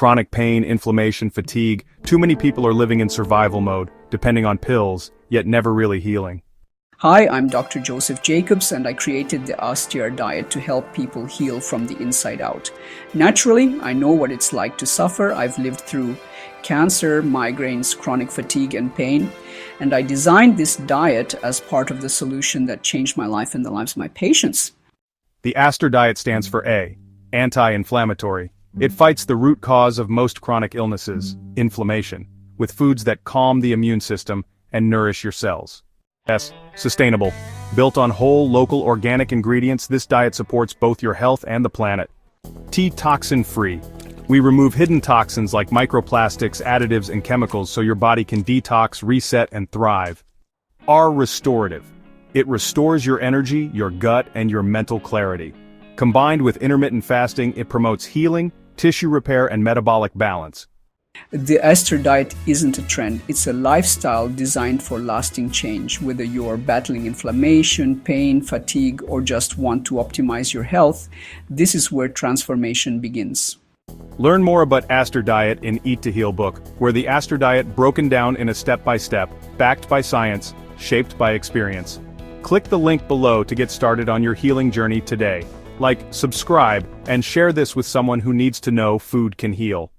Chronic pain, inflammation, fatigue, too many people are living in survival mode, depending on pills, yet never really healing. Hi, I'm Dr. Joseph Jacobs, and I created the ASTR diet to help people heal from the inside out. Naturally, I know what it's like to suffer. I've lived through cancer, migraines, chronic fatigue, and pain, and I designed this diet as part of the solution that changed my life and the lives of my patients. The ASTR diet stands for A, anti-inflammatory. It fights the root cause of most chronic illnesses, inflammation, with foods that calm the immune system and nourish your cells. S, sustainable. Built on whole, local, organic ingredients, this diet supports both your health and the planet. T, toxin-free. We remove hidden toxins like microplastics, additives, and chemicals so your body can detox, reset, and thrive. R, restorative. It restores your energy, your gut, and your mental clarity. Combined with intermittent fasting, it promotes healing, tissue repair, and metabolic balance. The ASTR diet isn't a trend, it's a lifestyle designed for lasting change. Whether you're battling inflammation, pain, fatigue, or just want to optimize your health, this is where transformation begins. Learn more about ASTR diet in Eat to Heal book, where the ASTR diet broken down in a step-by-step, backed by science, shaped by experience. Click the link below to get started on your healing journey today. Like, subscribe, and share this with someone who needs to know food can heal.